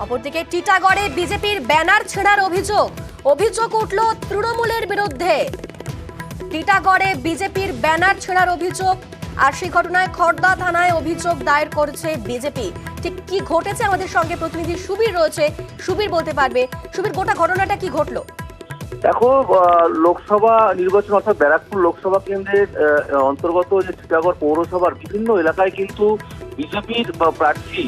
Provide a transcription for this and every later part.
অপরদিকে টিটাগড়ে বিজেপির ব্যানার ছেঁড়ার অভিযোগ উঠল তৃণমূলের বিরুদ্ধে। টিটাগড়ে বিজেপির ব্যানার ছেঁড়ার অভিযোগ, আর সেই ঘটনায় খড়দা থানায় অভিযোগ দায়ের করেছে বিজেপি। ঠিক কি ঘটেছে আমাদের সঙ্গে প্রতিনিধি সুবীর রয়েছে, সুবীর বলতে পারবে। সুবীর, গোটা ঘটনাটা কি ঘটলো? দেখো, লোকসভা নির্বাচন অর্থাৎ ব্যারাকপুর লোকসভা কেন্দ্রের অন্তর্গত যে টিটাগড় পৌরসভার বিভিন্ন এলাকায় কিন্তু বিজেপির প্রার্থী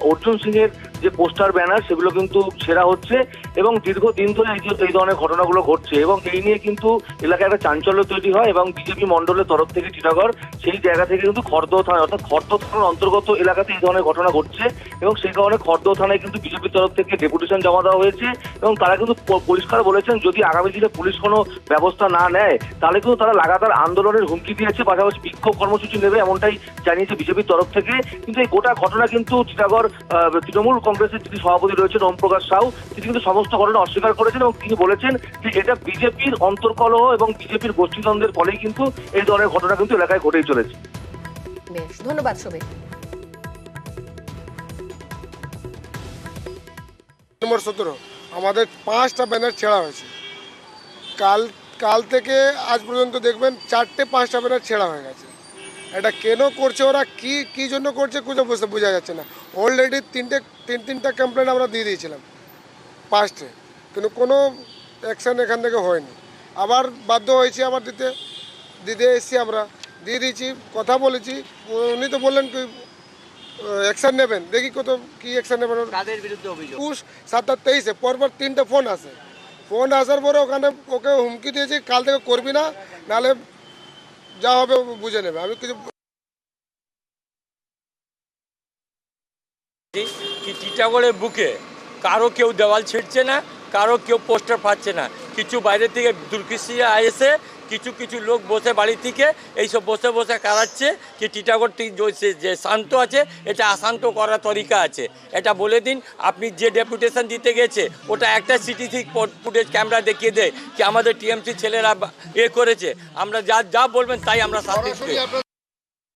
অর্জুন সিং এর যে পোস্টার ব্যানার সেগুলো কিন্তু ছেঁড়া হচ্ছে এবং দীর্ঘদিন ধরে এই ধরনের ঘটনাগুলো ঘটছে এবং এই নিয়ে কিন্তু এলাকায় একটা চাঞ্চল্য তৈরি হয় এবং বিজেপি মণ্ডলের তরফ থেকে টিটাগড় সেই জায়গা থেকে কিন্তু খড়দহ থানা অর্থাৎ খড়দহ থানার অন্তর্গত এলাকাতে এই ধরনের ঘটনা ঘটছে এবং সেই কারণে খড়দহ থানায় কিন্তু বিজেপির তরফ থেকে ডেপুটেশন জমা দেওয়া হয়েছে এবং তারা কিন্তু পরিষ্কার বলেছেন যদি আগামী দিনে পুলিশ কোনো ব্যবস্থা না নেয় তাহলে কিন্তু তারা লাগাতার আন্দোলনের হুমকি দিয়েছে, পাশাপাশি বিক্ষোভ কর্মসূচি নেবে এমনটাই জানিয়েছে বিজেপির তরফ থেকে। কিন্তু এই গোটা ঘটনা কিন্তু টিটাগড় তৃণমূল কংগ্রেসের যিনি সভাপতি রয়েছেন ওম প্রকাশ সাউ, তিনি কিন্তু সমস্ত ঘটনা অস্বীকার করেছেন এবং তিনি বলেছেন যে এটা বিজেপির অন্তর্কলহ এবং বিজেপির গোষ্ঠীদ্বন্দ্বের ফলেই কিন্তু এই ধরনের ঘটনা কিন্তু এলাকায় ঘটেই চলেছে। বেশ, ধন্যবাদ সুবীর। নম্বর 17 আমাদের 5টা ব্যানার ছেঁড়া হয়েছে। কাল থেকে আজ পর্যন্ত দেখবেন 4-5টা ব্যানার ছেঁড়া হয়ে গেছে। এটা কেন করছে ওরা, কি জন্য করছে কিছু বোঝা যাচ্ছে না। অলরেডি তিনটা কমপ্লেন আমরা দিয়ে দিয়েছিলাম 5টে, কিন্তু কোনো অ্যাকশান এখান থেকে হয়নি। আবার বাধ্য হয়েছি আবার দিতে এসেছি, আমরা দিয়ে দিয়েছি, কথা বলেছি। উনি তো বললেন কি অ্যাকশান নেবেন, দেখি কত কি অ্যাকশান নেবেন। তাদের বিরুদ্ধে অভিযোগ 27-23 পরপর 3টে ফোন আসার পরে ওকে হুমকি দিয়েছি কাল থেকে করবি না, নাহলে যা হবে বুঝে নেবে। আমি কিছু কি টিটাগড়ের বুকে কারো কেউ দেওয়াল ছিঁড়ছে না, কারো কেউ পোস্টার ফাটছে না। কিছু বাইরে থেকে দুর্কৃতীরা এসে কিছু লোক বসে বাড়ি থেকে এইসব বসে কারাচ্ছে কি টিটাগড় যে শান্ত আছে এটা অশান্ত করার তরিকা আছে। এটা বলে দিন, আপনি যে ডেপুটেশন দিতে গেছে ওটা একটা সিটিসি ফুটেজ ক্যামেরা দেখিয়ে দেয় কি আমাদের টিএমসি ছেলেরা করেছে। আমরা যা বলবেন তাই আমরা শাস্তি